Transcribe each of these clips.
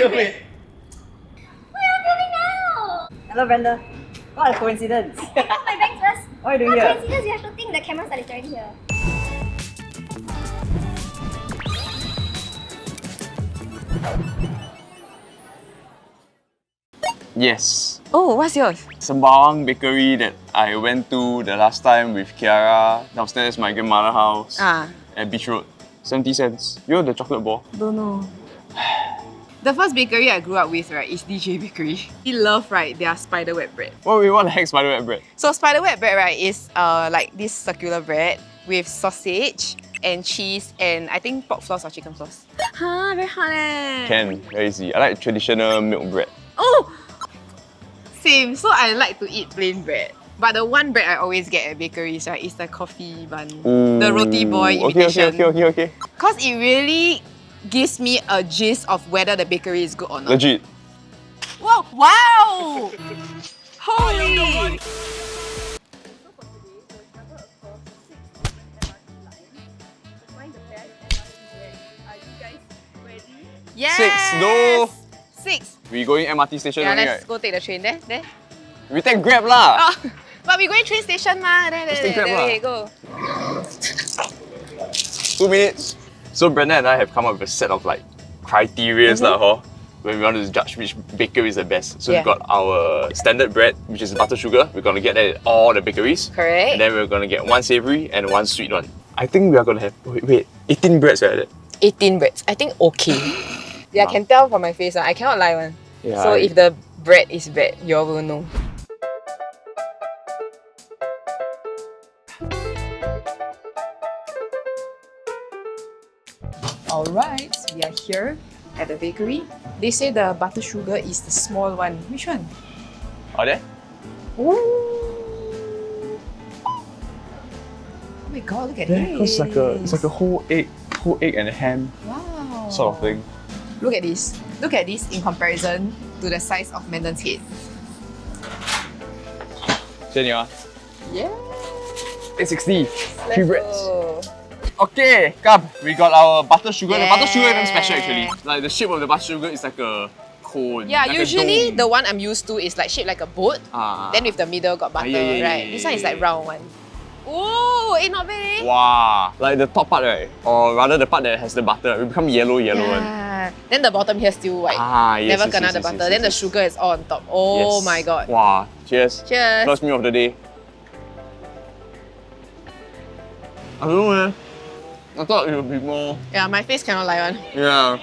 Wait. Why are you filming now? Hello, Brenda. What a coincidence. Take off my bag first. What are you doing What here? coincidence, you have to think the camera's literally here. Yes. Oh, what's yours? Sembawang bakery that I went to the last time with Kiara downstairs my grandmother's house at Beach Road. 70 cents. You know the chocolate ball? Don't know. The first bakery I grew up with, right, is DJ Bakery. We love, right, their spiderweb bread. What the heck spiderweb bread? So spiderweb bread, right, is like this circular bread with sausage and cheese and I think pork floss or chicken floss. Huh, very hard eh. Can, very easy. I like traditional milk bread. Oh! Same, so I like to eat plain bread. But the one bread I always get at bakeries, right, is the coffee bun. Ooh. The roti boy imitation. Okay. Because it really gives me a gist of whether the bakery is good or not. Legit. Whoa, wow! Holy! Yes! 6, no! 6. We going MRT station Yeah, only, let's right? go take the train there. We take Grab lah! Oh, but we going train station ma. Let's take Grab lah. There we go. 2 minutes. So Brenda and I have come up with a set of like criteria when we want to judge which bakery is the best. So Yeah. we've got our standard bread, which is butter sugar. We're gonna get that at all the bakeries. Correct. And then we're gonna get one savory and one sweet one. I think we are gonna have 18 breads right? 18 breads. I think okay. Yeah, I can tell from my face. I cannot lie one. Yeah, So if the bread is bad, you all will know. Alright, we are here at the bakery. They say the butter sugar is the small one. Which one? Are there? Ooh. Oh my god, look at this. It's like a whole egg and a ham Wow. sort of thing. Look at this. Look at this in comparison to the size of Mandan's head. 谢谢你啊 Yeah. 860. 3 Let's breads. go. Okay, come. We got our butter sugar. The butter sugar is Yeah. even special actually. Like the shape of the butter sugar is like a cone. Yeah, like a usually dome. the one I'm used to is like shaped like a boat. Then with the middle got butter, yeah, right? This one is like round one. Oh, not bad eh? Wow. Like the top part, right? Or rather the part that has the butter, will become yellow one. Yeah. Then the bottom here still white. Yes. Never kena the butter. Then the sugar is all on top. Oh Yes. my god. Wow. Cheers. Cheers. First meal of the day. I don't know, man. I thought it would be more. Yeah, my face cannot lie one. Yeah.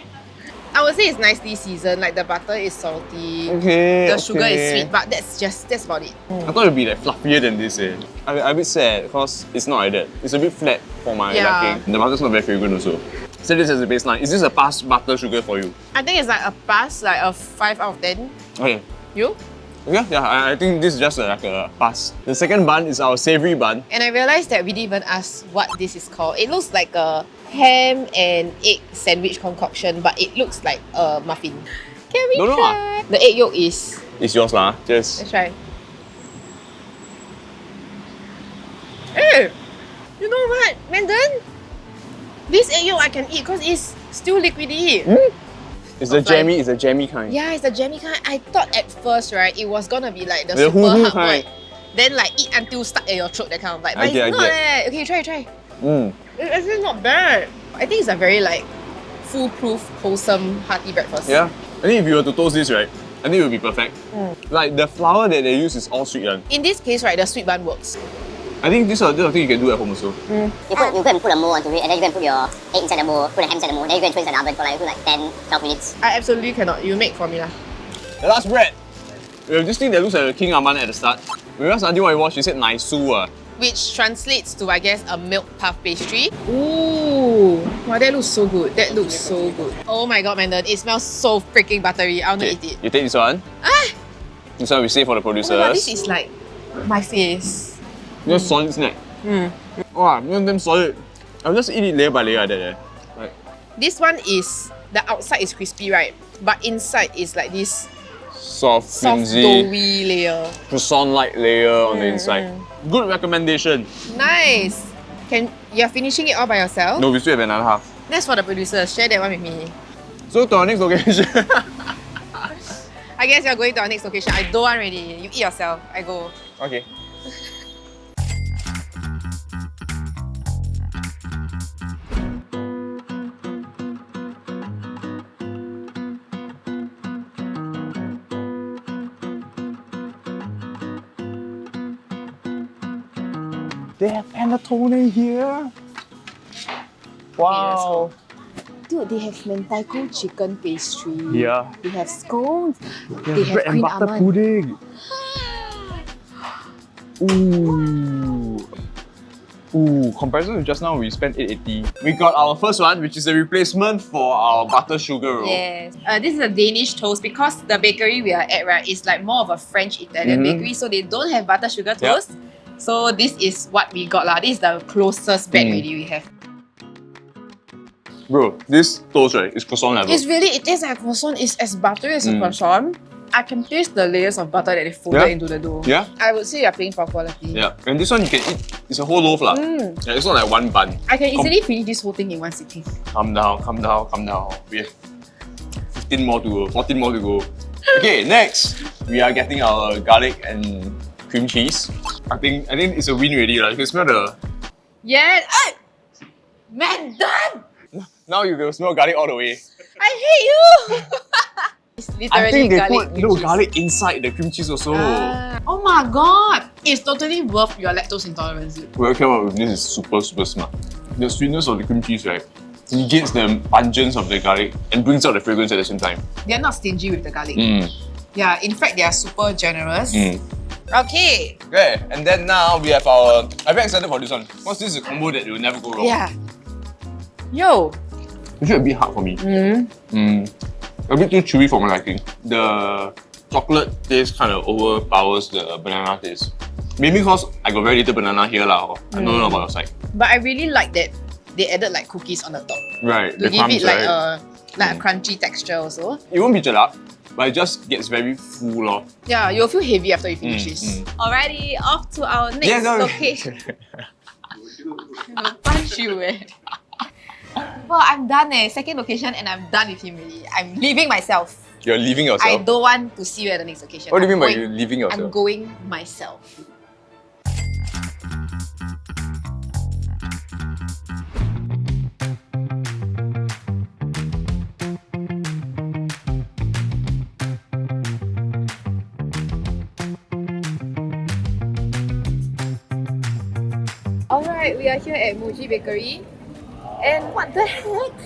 I would say it's nicely seasoned. Like the butter is salty. Okay. The sugar is sweet, but that's about it. I thought it would be like fluffier than this. I'm a bit sad because it's not like that. It's a bit flat for my Yeah. liking. The butter's not very fragrant also. Set this as a baseline. Is this a pass butter sugar for you? I think it's like a pass, like a 5 out of 10. Okay. You? Yeah, I think this is just like a pass. The second bun is our savory bun. And I realized that we didn't even ask what this is called. It looks like a ham and egg sandwich concoction, but it looks like a muffin. Can we Don't know try? The egg yolk is... It's yours lah. Just Let's try. Hey! You know what, Mandan? This egg yolk I can eat because it's still liquidy. it's a jammy kind. Yeah, it's the jammy kind. I thought at first, right, it was gonna be like the The super hoo-hoo hard kind. one. Then like eat until stuck in your throat, that kind of like. I But get, it's I not get. Okay, try. Mm. It's actually not bad. I think it's a very like foolproof, wholesome, hearty breakfast. Yeah. I think if you were to toast this, right, I think it would be perfect. Like the flour that they use is all sweet one. In this case, right, the sweet bun works. I think this is a thing you can do at home also. You go and put a mold onto it, and then you go and put your egg inside the mold, put the ham inside the mold, then you go and throw it inside the oven for like 10, 12 minutes. I absolutely cannot. You make formula. The last bread. We have this thing that looks like a King Aman at the start. We asked Auntie what it was, she said Naisu. Which translates to, I guess, a milk puff pastry. Ooh, wow, that looks so good. That looks so good. Oh my god, Mandan, it smells so freaking buttery. I want to eat it. You take this one. Ah! This one we save for the Oh producers. my god, this is like my face. Just solid snack. Wow, damn solid. I'll just eat it layer by layer like that. Like, This one is, the outside is crispy, right? But inside is like this soft, soft, flimsy, doughy layer. croissant-like layer on the inside. Good recommendation. Nice. You're finishing it all by yourself? No, we still have another half. That's for the producers. Share that one with me. So to our next location. I guess you're going to our next location. I don't want already. You eat yourself. I go. Okay. They have panettone here. Wow. Dude, they have mentaiko chicken pastry. Yeah. They have scones. They have bread and butter pudding. Ooh. Ooh, comparison to just now, we spent 880. We got our first one, which is a replacement for our butter sugar roll. Yes. This is a Danish toast because the bakery we are at, right, is like more of a French Italian bakery, so they don't have butter sugar toast. Yep. So this is what we got lah. This is the closest back ready we have. Bro, this toast, right, is croissant level. It tastes like a croissant. It's as buttery as a croissant. I can taste the layers of butter that they folded into the dough. Yeah. I would say you're paying for quality. Yeah. And this one you can eat, it's a whole loaf lah. Yeah, it's not like one bun. I can easily finish this whole thing in one sitting. Calm down, calm down, calm down. We have 15 more to go, 14 more to go. Okay, next, we are getting our garlic and cream cheese. I think it's a win already. You can smell the... Yeah. Man, done! Now you can smell garlic all the way. I hate you! It's literally I think they garlic put little garlic inside the cream cheese also. Oh my god! It's totally worth your lactose intolerance. Whoever came up with this is super, super smart. The sweetness of the cream cheese, right, negates the pungence of the garlic and brings out the fragrance at the same time. They're not stingy with the garlic. Yeah, in fact, they are super generous. Okay. Okay, and then now we have our... I'm very excited for this one. Because this is a combo that will never go wrong. Yeah. Yo. It's a bit hard for me. A bit too chewy for my liking. The chocolate taste kind of overpowers the banana taste. Maybe because I got very little banana here lah. I don't know about your side. But I really like that they added like cookies on the top. Right, To the give crumbs, it like right? a crunchy texture also. It won't be jelak, but it just gets very full of. Yeah, you'll feel heavy after you finish this. Alrighty, off to our next location. Punch you Well, I'm done Second location and I'm done with him really. I'm leaving myself. You're leaving yourself? I don't want to see you at the next location. What do you mean by you leaving yourself? I'm going myself. Alright, we are here at Mochi Bakery. And what the heck?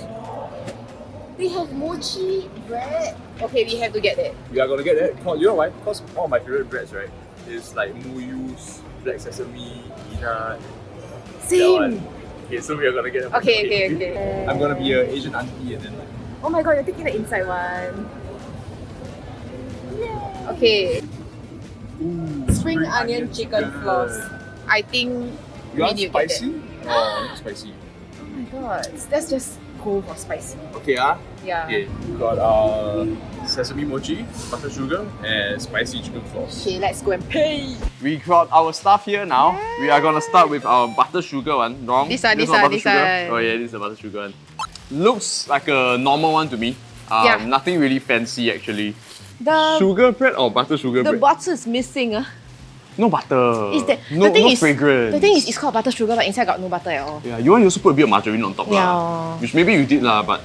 They have mochi bread. Okay, we have to get that. We are gonna get that. You know why? Because one of my favorite breads, right, is like muyus, black sesame, peanut. Same. Okay, so we are gonna get it. Okay. I'm gonna be an Asian auntie and then like... Oh my god, you're taking the inside one. Yay. Okay. Ooh, Spring onion chicken floss. I think you want need to spicy? get Oh, not spicy. Oh my god, let's just go for spicy. Okay, Yeah. Okay, we got sesame mochi, butter sugar, and spicy chicken floss. Okay, let's go and pay. We got our stuff here now. Yeah. We are gonna start with our butter sugar one. Wrong? This not one. Oh yeah, this is the butter sugar one. Looks like a normal one to me. Nothing really fancy actually. Sugar bread or butter sugar bread? The butter is missing. No butter. No fragrance. The thing is, it's called butter sugar, but inside got no butter at all. Yeah, you want to also put a bit of margarine on top Yeah. Which maybe you did lah, but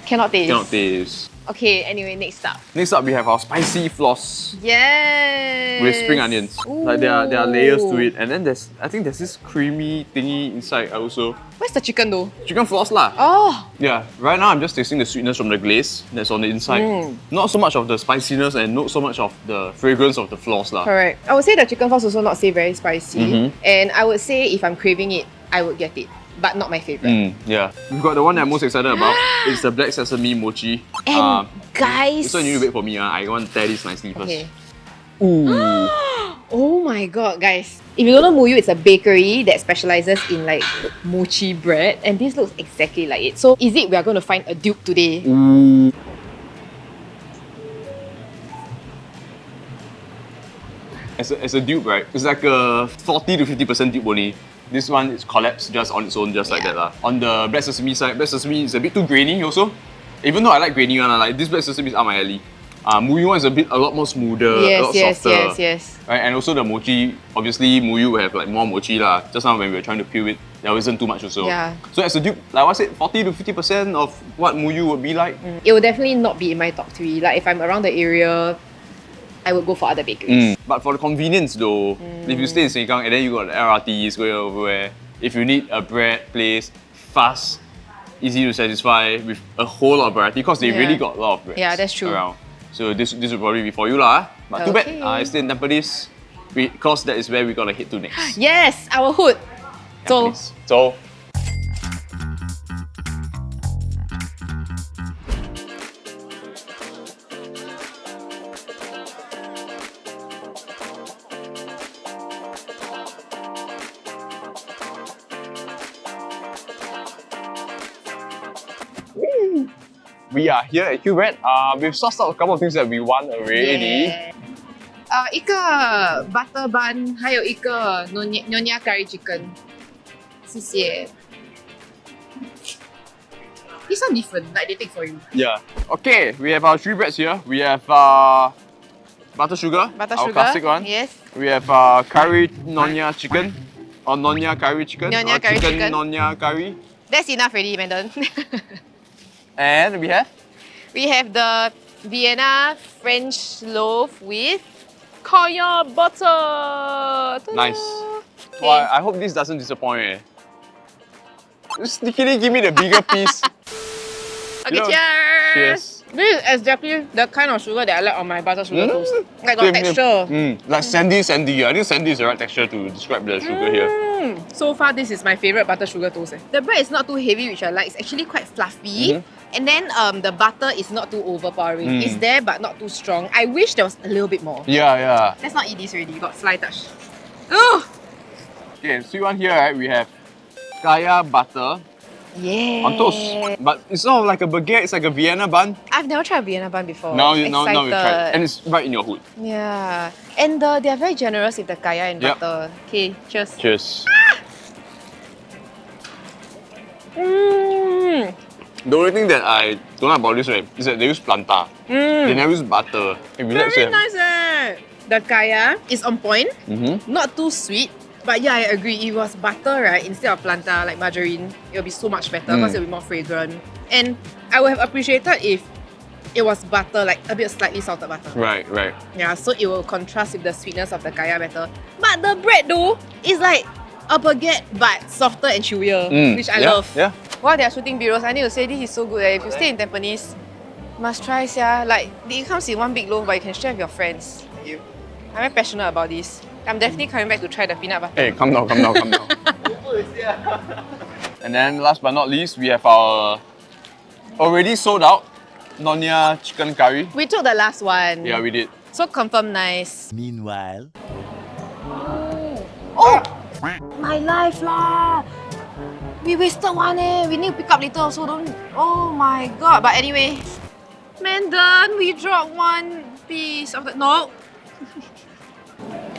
Cannot taste. cannot taste. Okay, anyway, next up. Next up, we have our spicy floss Yes. with spring onions. Ooh. Like there are layers to it, and then I think there's this creamy thingy inside also. Where's the chicken though? Chicken floss lah. Oh. Yeah, right now I'm just tasting the sweetness from the glaze that's on the inside. Not so much of the spiciness and not so much of the fragrance of the floss lah. Correct. I would say the chicken floss also not say very spicy. And I would say if I'm craving it, I would get it. But not my favorite. Yeah. We've got the one that I'm most excited about. It's the black sesame mochi. And guys... This one you need to wait for me. I want to tear this nicely first. Okay. Ooh. Oh my god, guys. If you don't know Muyu, it's a bakery that specializes in like mochi bread. And this looks exactly like it. So is it we are going to find a dupe today? Ooh. As a dupe, right? It's like a 40 to 50% dupe only. This one is collapsed just on its own, just like that lah. On the black sesame side, black sesame is a bit too grainy also. Even though I like grainy one, like this black sesame is up my alley. Muyu one is a lot more smoother, a lot softer. yes. Right? And also the mochi, obviously Muyu will have like more mochi lah. Just now when we were trying to peel it, there wasn't too much also. Yeah. So as a dupe, like what I said, 40 to 50% of what Muyu would be like. It will definitely not be in my top 3. Like if I'm around the area, I would go for other bakeries. But for the convenience though, if you stay in Sengkang and then you got the LRTs going everywhere, if you need a bread place, fast, easy to satisfy with a whole lot of variety, because they really got a lot of breads that's true. around. So this will probably be for you lah. But too bad, I stay in Tampines, because that is where we gotta head to next. Yes, our hood. So, Tampines. So we are here at Qbread. We've sourced out a couple of things that we want already. yeah. 一个 butter bun， 还有一个 Nyonya curry chicken。谢谢。This one different, like they take for you. Yeah. Okay, we have our 3 breads here. We have butter sugar, Butter our sugar. classic one. Yes. We have curry nonya chicken, or nonya curry chicken, Nyonya or curry chicken chicken. nonya curry. That's enough already, Mandon. And we have We have the Vienna French loaf with Kaya butter. Ta-da! nice. Okay. Wow, I hope this doesn't disappoint. Just sneakily give me the bigger piece. Okay, You know, cheers. cheers. This is exactly the kind of sugar that I like on my butter sugar toast. Like got Same, texture. Like sandy. I think sandy is the right texture to describe the sugar here. So far, this is my favorite butter sugar toast. The bread is not too heavy, which I like. It's actually quite fluffy. And then the butter is not too overpowering. It's there, but not too strong. I wish there was a little bit more. Yeah. Let's not eat this already. Got sly touch. Oh! Okay, sweet one here, right? We have kaya butter Yeah. on toast. But it's not like a baguette, it's like a Vienna bun. I've never tried Vienna bun before. Now Excited. we've tried. And it's right in your hood. Yeah. And they are very generous with the kaya and Yep. butter. Okay, cheers. Cheers. The only thing that I don't like about this, right, is that they use planta. They never use butter. It'd be Very nice The kaya is on point. Not too sweet. But yeah, I agree. If it was butter, right, instead of planta, like margarine, it would be so much better because it would be more fragrant. And I would have appreciated if it was butter, like a bit slightly salted butter. Right. Yeah, so it will contrast with the sweetness of the kaya better. But the bread though is like a baguette but softer and chewier, which I love. Yeah. While they are shooting B-rolls, I need to say this is so good. If you stay in Tampines, must try sia. Like it comes in one big loaf, but you can share with your friends. I'm very passionate about this. I'm definitely coming back to try the peanut butter. Hey, calm down. And then last but not least, we have our already sold out Nonya chicken curry. We took the last one. Yeah, we did. So confirm nice. Meanwhile, Oh! My life lah! We wasted one We need to pick up later also, don't... Oh my god. But anyway, Mandan, we dropped one piece of the... No!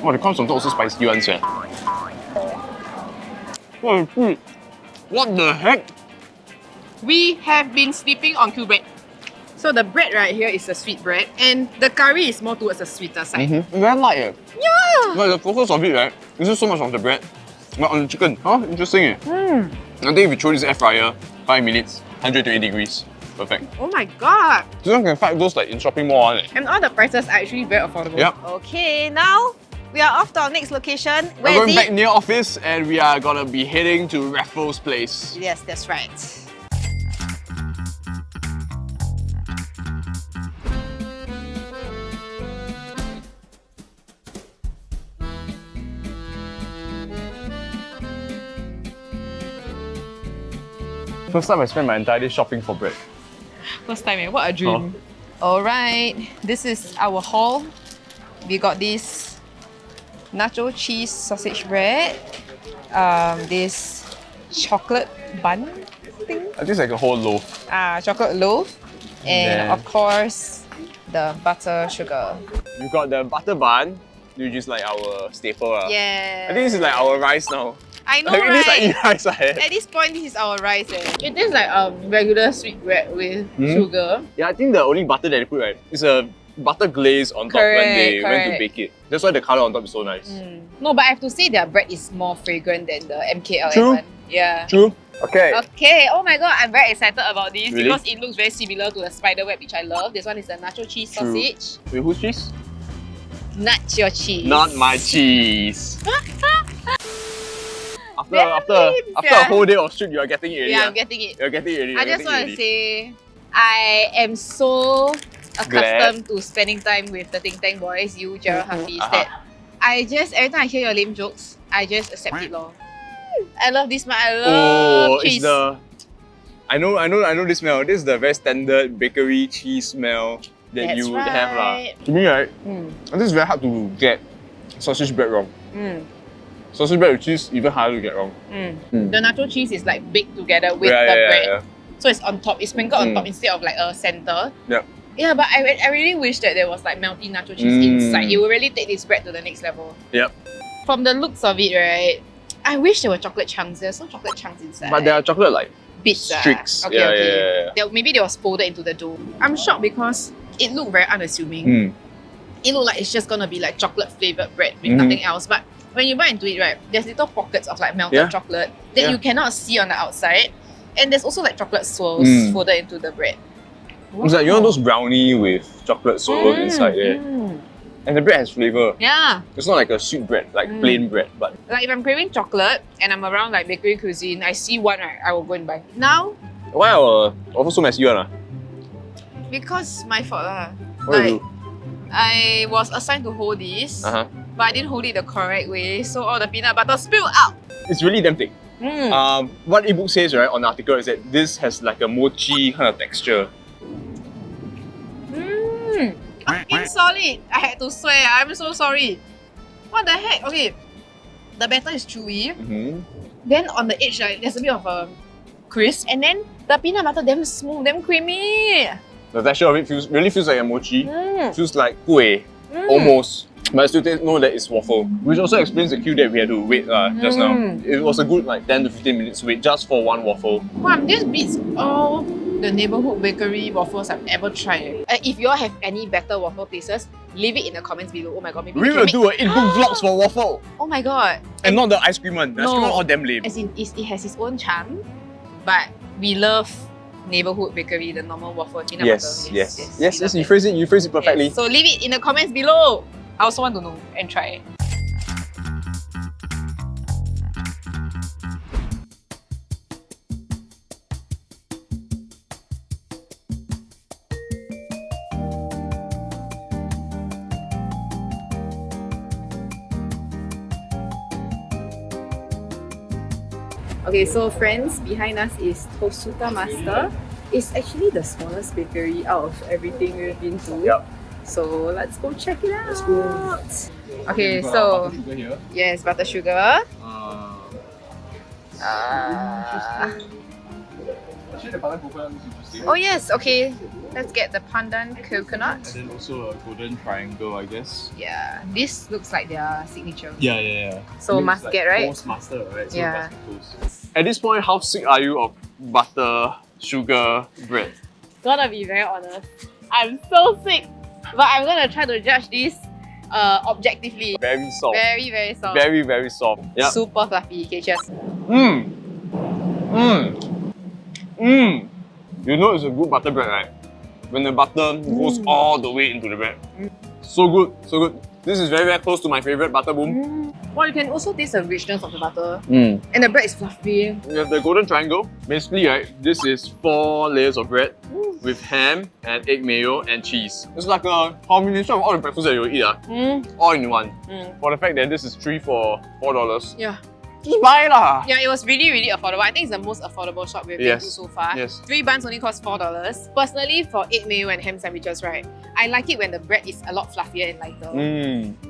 Oh, the corn also spicy ones, yeah. Oh, what the heck? We have been sleeping on Qbread. So the bread right here is a sweet bread and the curry is more towards the sweeter side. Very light, eh? Yeah! Like the focus of it, right? It's just so much of the bread. But on the chicken, interesting, eh? I think if you throw this air fryer, 5 minutes, 120 degrees. Perfect. Oh my god! This one can fight those like in shopping mall, eh? And all the prices are actually very affordable. Yep. Okay, now we are off to our next location. We're Where going is back it? near office and we are gonna be heading to Raffles Place. Yes, that's right. First time I spent my entire day shopping for bread. First time, what a dream. Alright, this is our haul. We got this nacho cheese sausage bread, this chocolate bun thing, I think it's like a whole loaf. chocolate loaf, and Yeah. of course, the butter sugar. We've got the butter bun, which is like our staple. Yeah. I think this is like our rice now. I know, Like, it is like right? eat rice. At this point, this is our rice. It tastes like regular sweet bread with sugar. Yeah, I think the only butter that they put, right, is a butter glaze on top when they went to Correct. bake it. That's why the color on top is so nice. No, but I have to say their bread is more fragrant than the MKLM True. one. Yeah. True. Okay. Okay, oh my god, I'm very excited about this Really? because it looks very similar to the spider web, which I love. This one is the nacho cheese True. sausage. Wait, whose cheese? Nacho cheese. Not my cheese. After Damn after it, after yeah. a whole day of shoot, you are getting it already. Yeah, ah? I'm getting it. You're getting it already. I you're just getting want it to already. say, I am so Glad. accustomed to spending time with the Ting Tang boys, you, Gerald, Hafiz, Uh-huh. that I just, every time I hear your lame jokes, I just accept it, lor. I love this man. I love Oh, cheese. it's the. I know this smell. This is the very standard bakery cheese smell that That's you would have lah. right. To me, right, Mm, I think it's very hard to get sausage bread wrong. mm, Sausage bread with cheese even harder to get wrong. mm. Mm. The nacho cheese is like baked together with Yeah, the yeah, bread. yeah. So it's on top, it's sprinkled on Mm. top instead of like a center. Yep. Yeah, but I really wish that there was like melty nacho cheese Mm. inside. It would really take this bread to the next level. Yep. From the looks of it, right, I wish there were chocolate chunks. There's no chocolate chunks inside. But there are chocolate like bits. streaks. Okay, yeah, okay. yeah, yeah. Maybe they was folded into the dough. I'm shocked because it looked very unassuming. Mm. It looked like it's just gonna be like chocolate flavored bread with Mhm. nothing else. But when you bite into it, right, there's little pockets of like melted Yeah. chocolate that Yeah. you cannot see on the outside. And there's also like chocolate swirls Mm. folded into the bread. It's like, you know those brownie with chocolate swirl inside there? Mm. And the bread has flavour. Yeah. It's not like a sweet bread, like Mm. plain bread, but Like if I'm craving chocolate and I'm around like bakery cuisine, I see one, right, I will go and buy. Now, why our waffle so messy one? because my fault lah. What Like, you do? I was assigned to hold this, Uh-huh. but I didn't hold it the correct way, so all the peanut butter spilled out. It's really damn thick. Mm. What ebook says, right, on the article is that this has like a mochi kind of texture. Mm. Fucking solid. I had to swear. I'm so sorry. What the heck? Okay, the batter is chewy. Mm-hmm. Then on the edge, right, there's a bit of a crisp, and then the peanut butter damn smooth, damn creamy. The texture of it really feels like a mochi. Mm. Feels like kueh, Mm. almost. But I still know that it's waffle. Which also explains the queue that we had to wait just now. Mm. It was a good like 10 to 15 minutes wait just for one waffle. Wow, this beats all the neighborhood bakery waffles I've ever tried. If you all have any better waffle places, leave it in the comments below. Oh my god, maybe We can will make- do an ebook vlogs for waffle. Oh my god. And not the ice cream one. The ice cream No. one all damn lame. As in, it has its own charm, but we love neighborhood bakery, the normal waffle with peanut Yes, butter. yes. we love You that. phrase it perfectly. Yes. So leave it in the comments below. I also want to know and try. Okay, so friends, behind us is Tosuta Master. It's actually the smallest bakery out of everything we've been to. Yep. So let's go check it out. Let's go. Okay, so here. yes, butter sugar. Actually, the pandan coconut looks interesting. Oh yes, okay. Let's get the pandan coconut. And then also a golden triangle, I guess. Yeah, this looks like their signature. Yeah. So It looks must get, right? Toastmaster, right? So Yeah. it must be toast. At this point, how sick are you of butter, sugar, bread? Gotta be very honest. I'm so sick, but I'm gonna try to judge this objectively. Very soft. Very, very soft. Very, very soft. Yeah. Super fluffy. Okay, cheers. Mmm. Mmm. Mmm. You know it's a good butter bread, right? When the butter goes all the way into the bread. So good, so good. This is very, very close to my favorite butter boom. Well, you can also taste the richness of the butter. Mm. And the bread is fluffy. We have the golden triangle. Basically, right, this is 4 layers of bread with ham and egg mayo and cheese. It's like a combination of all the breakfast that you eat, all in one. For the fact that this is 3 for $4. Yeah. Just buy lah. Yeah, it was really, really affordable. I think it's the most affordable shop we've been to Yes. so far. Yes. 3 buns only cost $4. Personally, for egg mayo and ham sandwiches, right, I like it when the bread is a lot fluffier and lighter.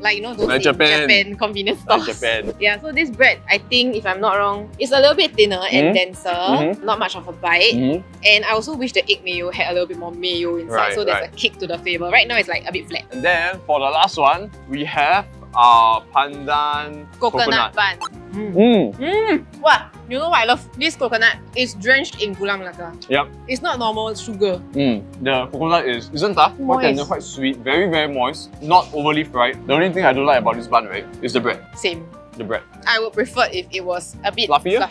Like, you know, those Like in Japan. Japan convenience Like stores. Japan. Yeah, so this bread, I think, if I'm not wrong, is a little bit thinner and Mhm. denser. Mhm. Not much of a bite. And I also wish the egg mayo had a little bit more mayo inside, Right, so there's right. a kick to the flavor. Right now, it's like a bit flat. And then for the last one, we have our pandan Coconut bun. Mm. Wow, You know what I love? This coconut is drenched in gula melaka. Yep. It's not normal sugar. The coconut isn't tough, Moist. quite sweet, very, very moist, not overly fried. The only thing I don't like about this bun, right, is the bread. Same. The bread. I would prefer if it was a bit Fluffier?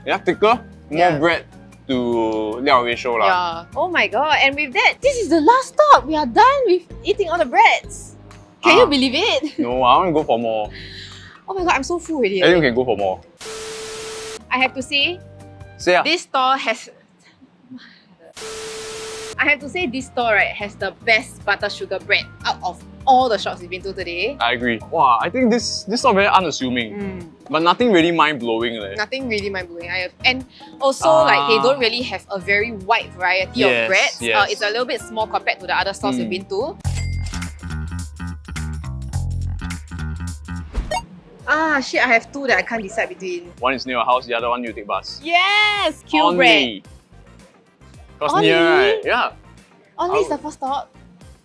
Yeah, thicker, more Yeah. bread to liao ratio lah. Yeah. Oh my god. And with that, this is the last stop. We are done with eating all the breads. Can you believe it? No, I want to go for more. Oh my god, I'm so full already. I think we can go for more. I have to say, Say this store has... I have to say this store, right, has the best butter sugar bread out of all the shops we've been to today. I agree. Wow, I think this not very unassuming, but nothing really mind-blowing. Nothing really mind-blowing. And also, like, they don't really have a very wide variety Yes, of breads. yes. It's a little bit small compared to the other stores we've been to. Ah, shit, I have two that I can't decide between. One is near your house, the other one you take bus. Yes! Q bread. Because near, right? Yeah. Only is the first stop.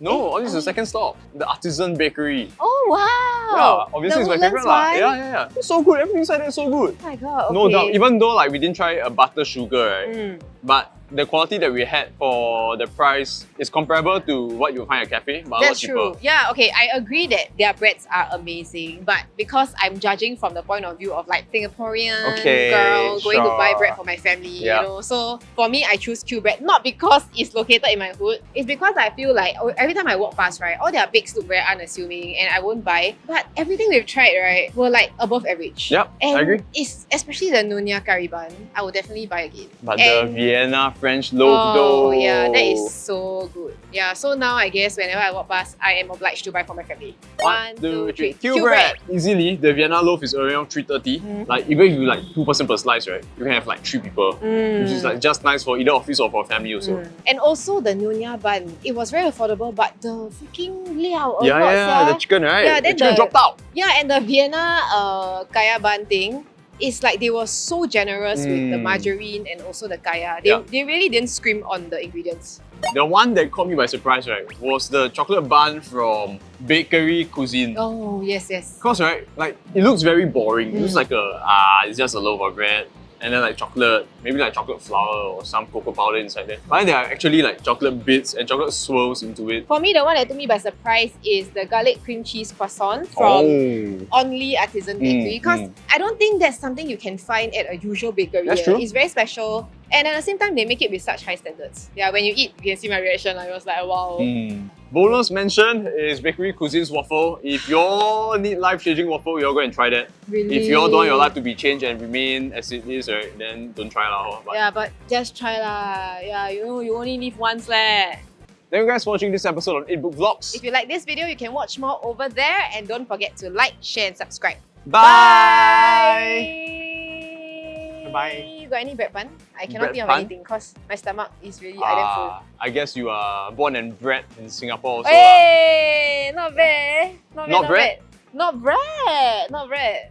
No, only is the second stop. The Artisan Bakery. Oh, wow! Yeah, obviously The it's my favorite Woodlands lah. one? Yeah. It's so good. Everything inside there is so good. Oh my god, okay. No doubt. Even though like we didn't try a butter sugar, right? But the quality that we had for the price is comparable to what you find at cafe, but That's a lot cheaper. true. Yeah, okay, I agree that their breads are amazing, but because I'm judging from the point of view of like Singaporean Okay, girl going to buy sure. bread for my family, Yeah. you know. So for me, I choose Q bread not because it's located in my hood. It's because I feel like every time I walk past, right, all their bakes look very unassuming and I won't buy. But everything we've tried, right, were like above average. Yep, and I agree. It's especially the Nyonya curry bun. I will definitely buy again. But And- the Vienna French loaf Oh dough. yeah, that is so good. Yeah, so now I guess whenever I walk past, I am obliged to buy for my family. One, two, three. Q bread. Easily, the Vienna loaf is around 330. Like even if you like 2% per slice, right? You can have like 3 people, which is like just nice for either office or for family also. And also the Nyonya bun, it was very affordable, but the freaking liao a lot, Yeah, sia. the chicken, right? Yeah, the then chicken the- dropped out. Yeah, and the Vienna kaya bun thing, it's like they were so generous with the margarine and also the kaya. They really didn't scrimp on the ingredients. The one that caught me by surprise, right, was the chocolate bun from Bakery Cuisine. Oh, yes. Cause right, like it looks very boring. It looks like it's just a loaf of bread. And then like chocolate, maybe like chocolate flour or some cocoa powder inside there. But then there are actually like chocolate bits and chocolate swirls into it. For me, the one that took me by surprise is the garlic cream cheese croissant from Only Artisan Bakery, because I don't think that's something you can find at a usual bakery. That's true. It's very special, and at the same time, they make it with such high standards. Yeah, when you eat, you can see my reaction. I was like, wow. Bonus mention is Bakery Cuisine's waffle. If you all need life-changing waffle, you all go and try that. Really? If you all don't want your life to be changed and remain as it is, right, then don't try lah. But Yeah, but just try lah. Yeah, you know, you only live once leh. thank you guys for watching this episode of 8 Book Vlogs. If you like this video, you can watch more over there, and don't forget to like, share, and subscribe. Bye! Bye. You got any bread bun? I cannot Bread think of bun? anything because my stomach is really damn full. I guess you are born and bred in Singapore also. Hey, not bad. Not bread? Not bread. Not bread.